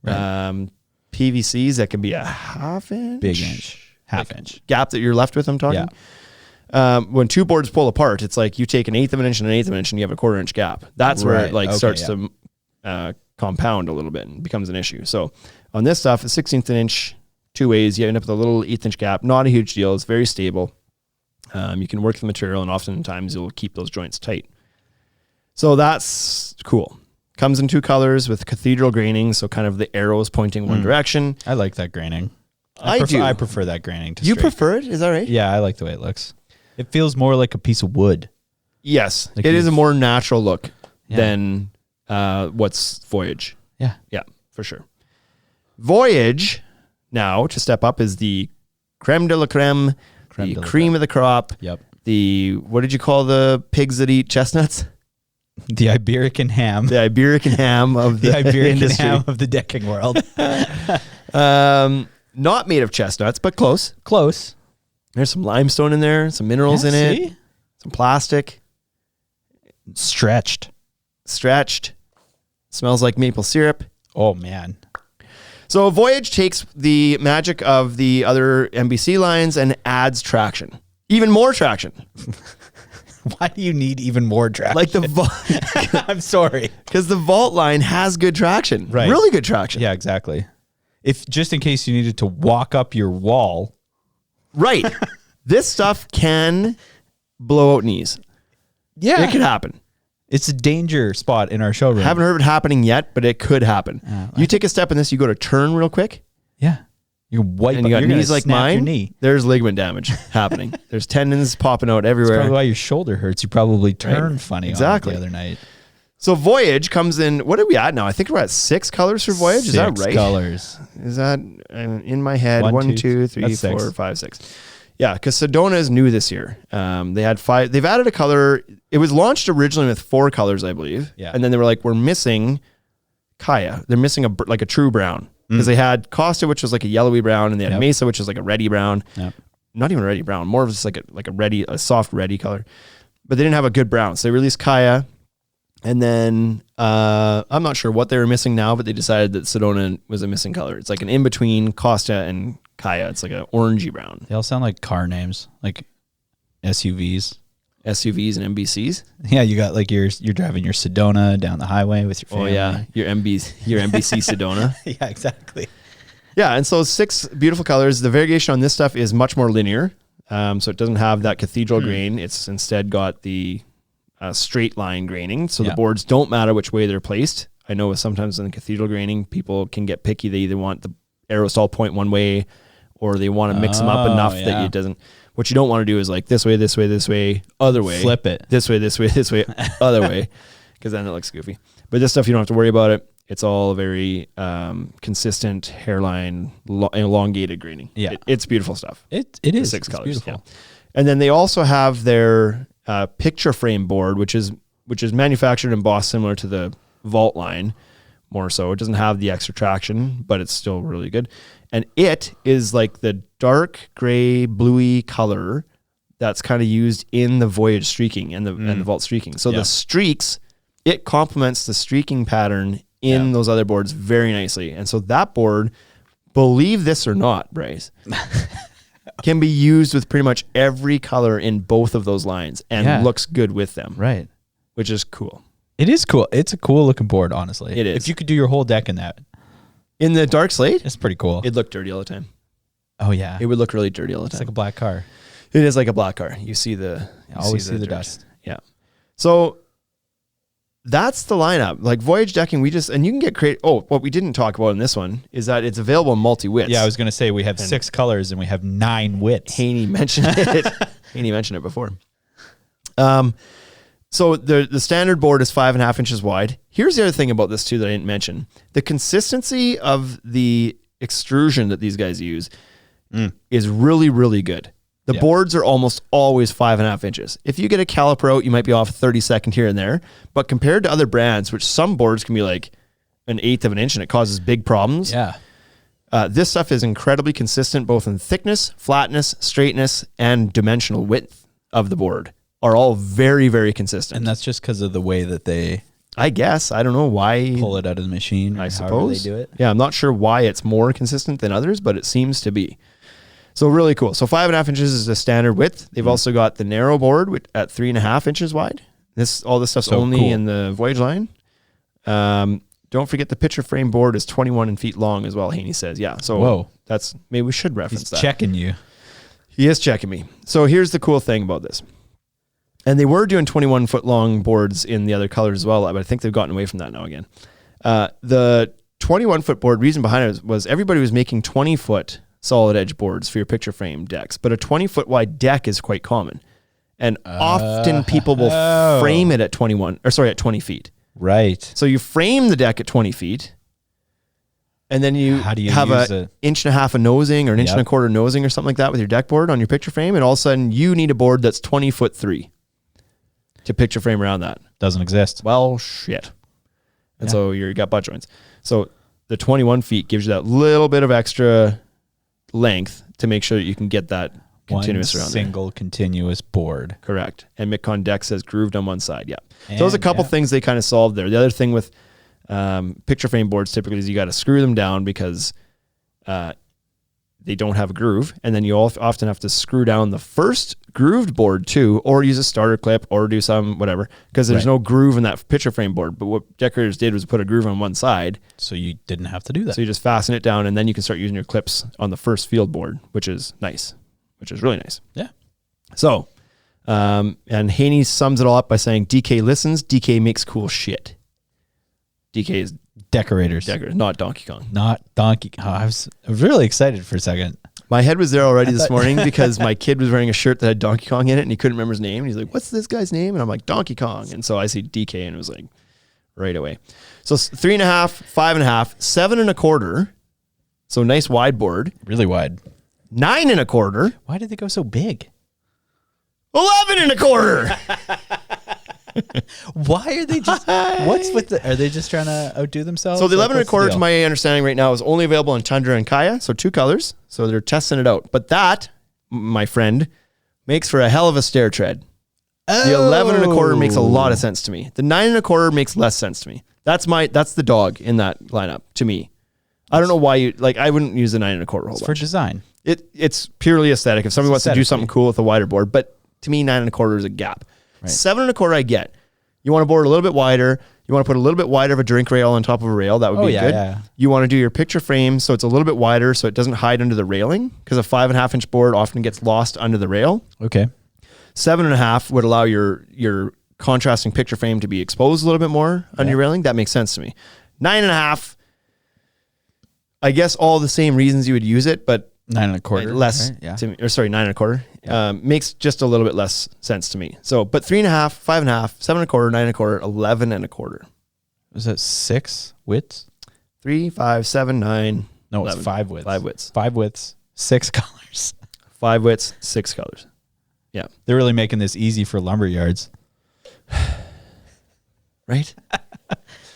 S1: PVCs that can be a 1/2 inch,
S3: big inch, half inch
S1: gap that you're left with. I'm talking. Yeah. When two boards pull apart, it's like you take 1/8 of an inch and 1/8 of an inch, and you have a 1/4 inch gap. That's where it starts to compound a little bit and becomes an issue. So on this stuff, a 1/16 of an inch, two ways, you end up with a little 1/8 inch gap. Not a huge deal. It's very stable. You can work the material, and oftentimes you'll keep those joints tight. So that's cool. Comes in two colors with cathedral graining, so kind of the arrows pointing one direction.
S3: I like that graining.
S1: I do.
S3: I prefer that graining to
S1: You
S3: straight.
S1: prefer it? Is that right?
S3: Yeah, I like the way it looks. It feels more like a piece of wood.
S1: Yes.
S3: Like
S1: it is a more natural look than what's Voyage.
S3: Yeah.
S1: Yeah, for sure. Voyage, now, to step up, is the creme de la creme, the cream of the crop.
S3: Yep.
S1: What did you call the pigs that eat chestnuts?
S3: The Iberican ham.
S1: The Iberican ham of the
S3: Iberican
S1: industry.
S3: ham of the decking world.
S1: Not made of chestnuts, but close.
S3: Close.
S1: There's some limestone in there, some minerals in it, some plastic.
S3: Stretched.
S1: Smells like maple syrup.
S3: Oh, man.
S1: So Voyage takes the magic of the other MBC lines and adds traction. Even more traction.
S3: Why do you need even more traction?
S1: Like the
S3: I'm sorry.
S1: Because the Vault line has good traction.
S3: Right.
S1: Really good traction.
S3: Yeah, exactly. If just in case you needed to walk up your wall.
S1: Right. This stuff can blow out knees.
S3: Yeah.
S1: It could happen.
S3: It's a danger spot in our showroom.
S1: Haven't heard of it happening yet, but it could happen. You take a step in this, you go to turn real quick.
S3: Yeah. You wipe
S1: and you got
S3: you're
S1: knees like mine.
S3: Your knee.
S1: There's ligament damage happening. There's tendons popping out everywhere.
S3: That's probably why your shoulder hurts. You probably turned funny
S1: exactly
S3: on it the other night.
S1: So Voyage comes in, what are we at now? I think we're at 6 colors for Voyage. Is that right?
S3: 6 colors.
S1: Is that in my head?
S3: 1,
S1: 2, 3, 4, 5, 6. Yeah, because Sedona is new this year. They had 5. They've added a color. It was launched originally with 4 colors, I believe.
S3: Yeah.
S1: And then they were like, we're missing Kaya. They're missing a true brown. Because they had Costa, which was like a yellowy brown, and they had
S3: Yep.
S1: Mesa, which was like a reddy brown.
S3: Yep.
S1: Not even a reddy brown, more of just like a soft reddy color. But they didn't have a good brown. So they released Kaya. And then I'm not sure what they were missing now, but they decided that Sedona was a missing color. It's like an in-between Costa and Kaya. It's like an orangey brown.
S3: They all sound like car names, like SUVs.
S1: SUVs and MBCs.
S3: Yeah, you got like you're driving your Sedona down the highway with your family.
S1: Oh yeah, your MBC Sedona.
S3: Yeah, exactly.
S1: Yeah, and so 6 beautiful colors. The variegation on this stuff is much more linear. So it doesn't have that cathedral grain. It's instead got the straight line graining. So the boards don't matter which way they're placed. I know sometimes in the cathedral graining, people can get picky. They either want the arrows to all point one way, or they want to mix them up enough that it doesn't. What you don't want to do is like this way, this way, this way, other way.
S3: Flip it.
S1: This way, this way, this way, other way, because then it looks goofy. But this stuff, you don't have to worry about it. It's all very consistent hairline, elongated graining.
S3: Yeah.
S1: It's beautiful stuff.
S3: It is.
S1: 6
S3: It's
S1: colors.
S3: beautiful.
S1: Yeah. And then they also have their picture frame board, which is manufactured and embossed similar to the Vault line, more so. It doesn't have the extra traction, but it's still really good. And it is like the dark gray, bluey color that's kind of used in the Voyage streaking and the Vault streaking. So the streaks, it complements the streaking pattern in those other boards very nicely. And so that board, believe this or not, Bryce, can be used with pretty much every color in both of those lines and looks good with them.
S3: Right.
S1: Which is cool.
S3: It is cool. It's a cool looking board, honestly.
S1: It is.
S3: If you could do your whole deck in that,
S1: In the dark slate,
S3: it's pretty cool.
S1: it'd look dirty all the time.
S3: Oh yeah.
S1: It would look really dirty all the
S3: It's
S1: time.
S3: like a black car.
S1: It is like a black car. You see the
S3: Always see the
S1: dirt.
S3: dust.
S1: Yeah. So that's the lineup. Like Voyage decking, and you can get creative. Oh, what we didn't talk about in this one is that it's available in multi-widths.
S3: Yeah, I was going to say we have 6 colors and we have 9 widths.
S1: Haney mentioned it. Haney mentioned it before. So the standard board is 5.5 inches wide. Here's the other thing about this too that I didn't mention. The consistency of the extrusion that these guys use is really, really good. The boards are almost always 5.5 inches. If you get a caliper out, you might be off 32nd here and there. But compared to other brands, which some boards can be like 1/8 of an inch and it causes big problems.
S3: Yeah.
S1: This stuff is incredibly consistent, both in thickness, flatness, straightness, and dimensional width of the board are all very, very consistent.
S3: And that's just because of the way that they
S1: I guess. I don't know why.
S3: pull it out of the machine.
S1: I
S3: Or
S1: suppose.
S3: however they do it.
S1: Yeah, I'm not sure why it's more consistent than others, but it seems to be. So really cool. So 5.5 inches is the standard width. They've also got the narrow board at 3.5 inches wide. All this stuff's
S3: So
S1: only
S3: cool.
S1: in the Voyage line. Don't forget the picture frame board is 21 feet long as well, Haney says. Yeah. So
S3: Whoa.
S1: maybe we should reference
S3: He's
S1: that.
S3: checking you.
S1: He is checking me. So here's the cool thing about this. And they were doing 21 foot long boards in the other colors as well, but I think they've gotten away from that now again. The 21 foot board, reason behind it was everybody was making 20 foot solid edge boards for your picture frame decks, but a 20 foot wide deck is quite common. And often people will frame it at 20 feet.
S3: Right.
S1: So you frame the deck at 20 feet, and then you
S3: How do you
S1: have
S3: use
S1: an
S3: it?
S1: inch and a half of nosing or an inch and a
S3: Yep.
S1: quarter nosing or something like that with your deck board on your picture frame, and all of a sudden you need a board that's 20'3" to picture frame around that.
S3: Doesn't exist.
S1: Well, shit. And so you got butt joints. So the 21 feet gives you that little bit of extra length to make sure that you can get that continuous
S3: One
S1: around there.
S3: single continuous board.
S1: Correct. And Mitcon deck says grooved on one side. Yeah. So there's a
S3: And,
S1: couple things they kind of solved there. The other thing with picture frame boards typically is you got to screw them down because they don't have a groove. And then you often have to screw down the first grooved board too, or use a starter clip or do some whatever, because there's
S3: Right.
S1: no groove in that picture frame board. But what decorators did was put a groove on one side.
S3: So you didn't have to do that.
S1: So you just fasten it down and then you can start using your clips on the first field board, which is nice, which is really nice.
S3: Yeah.
S1: So, and Haney sums it all up by saying DK listens, DK makes cool shit. DK is
S3: Decorators.
S1: decorator, not Donkey Kong.
S3: Not Donkey Kong. I was really excited for a second.
S1: My head was there already this morning because my kid was wearing a shirt that had Donkey Kong in it and he couldn't remember his name. And he's like, what's this guy's name? And I'm like, Donkey Kong. And so I see DK and it was like right away. So 3.5, 5.5, 7.25. So nice wide board.
S3: Really wide.
S1: 9.25.
S3: Why did they go so big?
S1: 11.25.
S3: Why are they just? What's with the? Are they just trying to outdo themselves?
S1: So the 11 and a
S3: what's
S1: quarter,
S3: deal?
S1: to my understanding right now, is only available in Tundra and Kaya. So 2 colors. So they're testing it out. But that, my friend, makes for a hell of a stair tread. The 11 and a quarter makes a lot of sense to me. The 9 and a quarter makes less sense to me. That's the dog in that lineup to me. I don't know why you like. I wouldn't use the 9 and a quarter.
S3: For design.
S1: It's purely aesthetic. If somebody wants to do something cool with a wider board, but to me, 9 and a quarter is a gap. Right. 7 and a quarter, I get. You want a board a little bit wider. You want to put a little bit wider of a drink rail on top of a rail. That would be good. Yeah. You want to do your picture frame so it's a little bit wider so it doesn't hide under the railing, because a 5.5 inch board often gets lost under the rail.
S3: Okay.
S1: 7.5 would allow your contrasting picture frame to be exposed a little bit more under your railing. That makes sense to me. 9.5, I guess all the same reasons you would use it, but
S3: 9 and a quarter
S1: less.
S3: Right? Yeah.
S1: To me, or sorry, 9 and a quarter makes just a little bit less sense to me. So, but 3.5, 5.5, 7 and a quarter, 9 and a quarter, 11 and a quarter.
S3: Was that 6 widths?
S1: 3, 5, 7, 9.
S3: No,
S1: 11.
S3: it's 5 widths.
S1: 5 widths.
S3: 5 widths, 6 colors.
S1: 5 widths, 6 colors. Yeah.
S3: They're really making this easy for lumber yards.
S1: Right?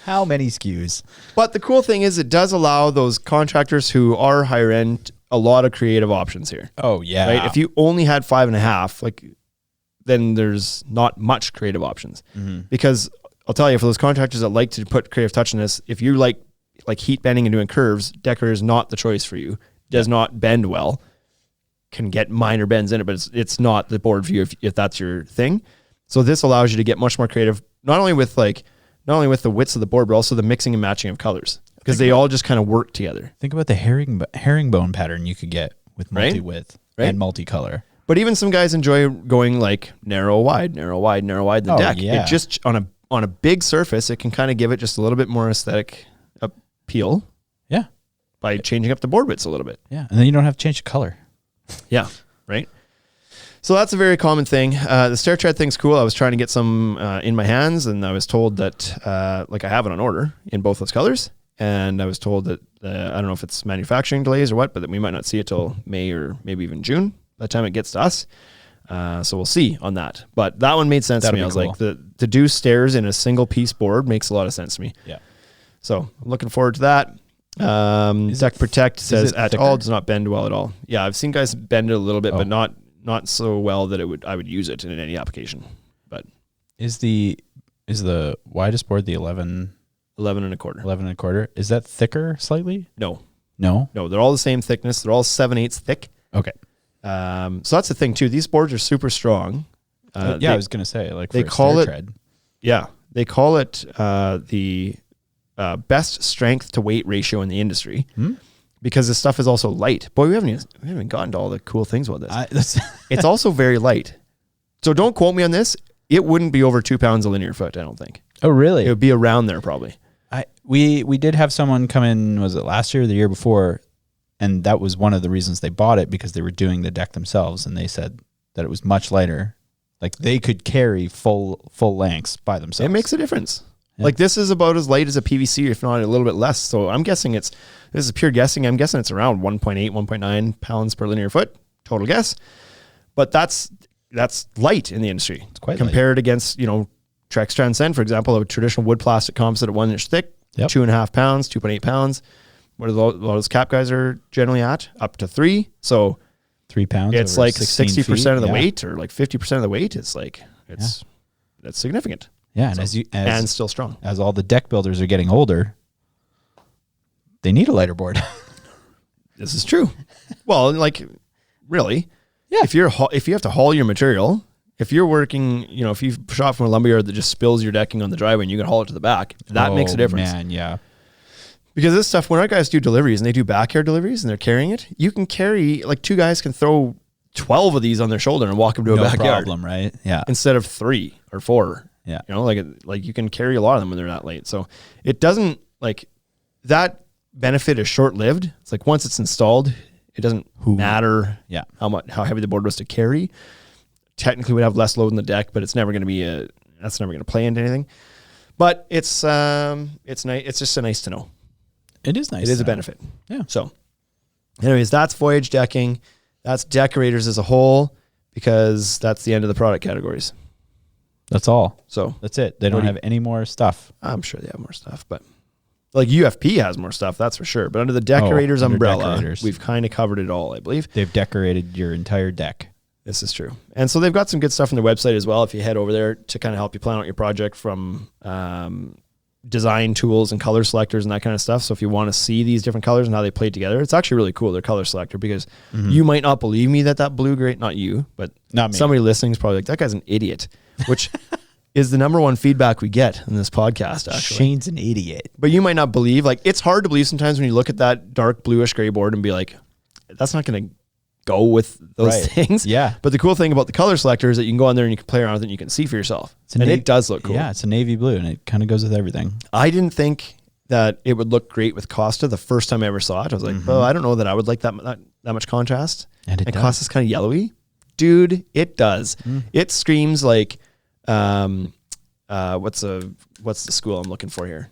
S3: How many SKUs?
S1: But the cool thing is it does allow those contractors who are higher end a lot of creative options here.
S3: Oh, yeah.
S1: Right? If you only had 5.5, like, then there's not much creative options. Mm-hmm. Because I'll tell you, for those contractors that like to put creative touch in this, if you like heat bending and doing curves, Decker is not the choice for you. Does not bend well. Can get minor bends in it, but it's not the board for you if that's your thing. So this allows you to get much more creative, not only with the widths of the board, but also the mixing and matching of colors, because they all just kind of work together.
S3: Think about the herringbone pattern you could get with multi-width and multicolor.
S1: But even some guys enjoy going like narrow, wide, the deck.
S3: Yeah.
S1: It just on a big surface, it can kind of give it just a little bit more aesthetic appeal.
S3: Yeah.
S1: By changing up the board widths a little bit.
S3: Yeah. And then you don't have to change the color.
S1: Yeah. Right. So that's a very common thing. The stair tread thing's cool. I was trying to get some in my hands, and I was told that I have it on order in both those colors. And I was told that I don't know if it's manufacturing delays or what, but that we might not see it till May or maybe even June by the time it gets to us. So we'll see on that. But that one made sense to me. I was cool. Like, to do stairs in a single piece board makes a lot of sense to me.
S3: Yeah. So
S1: I'm looking forward to that. Deck Protect says at all does not bend well at all. Yeah, I've seen guys bend it a little bit, but not so well that I would use it in any application. But
S3: is the widest board the 11
S1: and a quarter?
S3: 11 and a quarter. Is that thicker slightly?
S1: No.
S3: They're
S1: all the same thickness. They're all 7/8 thick.
S3: Okay.
S1: So that's the thing too. These boards are super strong.
S3: I was gonna say, like,
S1: they call it tread. Yeah, they call it the best strength to weight ratio in the industry. Because this stuff is also light. Boy, we haven't gotten to all the cool things about this. It's also very light. So don't quote me on this. It wouldn't be over 2 pounds a linear foot, I don't think.
S3: Oh, really?
S1: It would be around there probably.
S3: We did have someone come in, was it last year or the year before? And that was one of the reasons they bought it, because they were doing the deck themselves. And they said that it was much lighter. Like, they could carry full lengths by themselves. It
S1: makes a difference. Yeah. Like, this is about as light as a PVC, if not a little bit less. So I'm guessing this is pure guessing. I'm guessing it's around 1.8, 1.9 pounds per linear foot, total guess. But that's light in the industry. It's quite compared light against, Trex Transcend, for example, a traditional wood plastic composite at 1 inch thick, 2.5 pounds, 2.8 pounds. What are those cap guys are generally at? Up to 3. So
S3: 3 pounds.
S1: It's like 60% of the weight, or like 50% of the weight. It's like, that's significant.
S3: Yeah,
S1: and and still strong.
S3: As all the deck builders are getting older, they need a lighter board.
S1: This is true. Well, like, really,
S3: yeah.
S1: If you have to haul your material, if you're working, if you shop from a lumberyard that just spills your decking on the driveway and you can haul it to the back, that makes a difference.
S3: Man, yeah.
S1: Because this stuff, when our guys do deliveries and they do backyard deliveries and they're carrying it, you can carry, like, 2 guys can throw 12 of these on their shoulder and walk them to a backyard.
S3: No problem, right? Yeah.
S1: Instead of 3 or 4.
S3: Yeah.
S1: Like you can carry a lot of them when they're that late. So it doesn't, like, that benefit is short-lived. It's like, once it's installed, it doesn't matter how heavy the board was to carry. Technically we'd have less load in the deck, but it's never going to that's never going to play into anything. But it's nice. It's just nice to know.
S3: It is nice.
S1: It is a benefit.
S3: Yeah.
S1: So anyways, that's Voyage Decking. That's Deckorators as a whole, because that's the end of the product categories.
S3: That's all.
S1: So
S3: That's it. They don't have any more stuff.
S1: I'm sure they have more stuff, but like UFP has more stuff, that's for sure. But under the Decorators
S3: under
S1: umbrella,
S3: Decorators.
S1: we've kind of covered it all, I believe.
S3: They've decorated your entire deck.
S1: This is true. And so they've got some good stuff on their website as well if you head over there to kind of help you plan out your project, from design tools and color selectors and that kind of stuff. So if you want to see these different colors and how they play together, it's actually really cool, their color selector, because you might not believe me that blue gray, not you, but
S3: Not me.
S1: somebody listening is probably like, that guy's an idiot, which is the number one feedback we get in this podcast, actually.
S3: Shane's an idiot.
S1: But you might not believe, like, it's hard to believe sometimes when you look at that dark bluish gray board and be like, that's not going to go with those things.
S3: Yeah.
S1: But the cool thing about the color selector is that you can go on there and you can play around with it and you can see for yourself. And it does look cool.
S3: Yeah, it's a navy blue and it kind of goes with everything.
S1: I didn't think that it would look great with Costa the first time I ever saw it. I was like, well, I don't know that I would like that much contrast.
S3: And it does.
S1: Costa's kind of yellowy. Dude, it does. It screams like, what's the school I'm looking for here?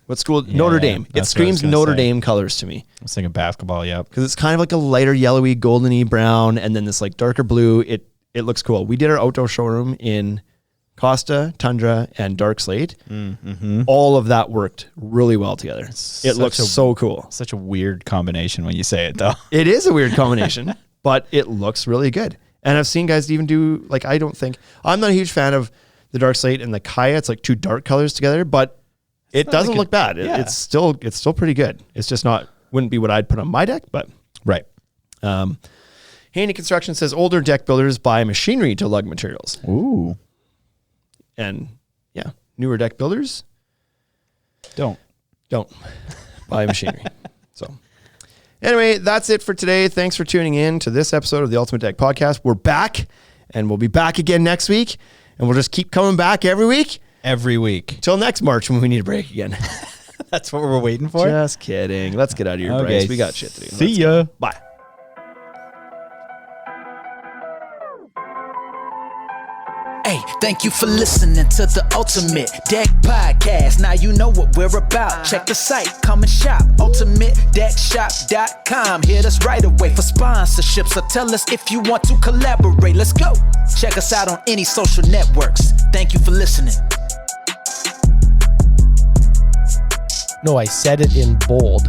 S1: What school?
S3: Yeah,
S1: Notre Dame. It
S3: that's what I was
S1: screams
S3: gonna
S1: Notre
S3: say.
S1: Dame colors to me.
S3: I was thinking basketball, yep.
S1: Because it's kind of like a lighter yellowy, goldeny brown, and then this like darker blue. It looks cool. We did our outdoor showroom in Costa, Tundra, and Dark Slate. All of that worked really well together. It looks so cool.
S3: Such a weird combination when you say it, though.
S1: It is a weird combination, but it looks really good. And I've seen guys even do, like, I'm not a huge fan of the Dark Slate and the Kaya. It's like two dark colors together, but it doesn't look bad.
S3: yeah.
S1: It's still pretty good. It's just wouldn't be what I'd put on my deck, but.
S3: Right.
S1: Haney Construction says older deck builders buy machinery to lug materials.
S3: Ooh.
S1: And yeah, newer deck builders
S3: Don't.
S1: buy machinery. So anyway, that's it for today. Thanks for tuning in to this episode of the Ultimate Deck Podcast. We're back, and we'll be back again next week, and we'll just keep coming back every week.
S3: Every week.
S1: Till next March when we need a break again.
S3: That's what we're waiting for?
S1: Just kidding. Let's get out of here,
S3: Okay.
S1: Bryce. We got shit to do.
S3: See ya.
S1: Bye.
S2: Hey, thank you for listening to the Ultimate Deck Podcast. Now you know what we're about. Check the site, come and shop. UltimateDeckShop.com. Hit us right away for sponsorships, or tell us if you want to collaborate. Let's go. Check us out on any social networks. Thank you for listening.
S4: No, I said it in bold.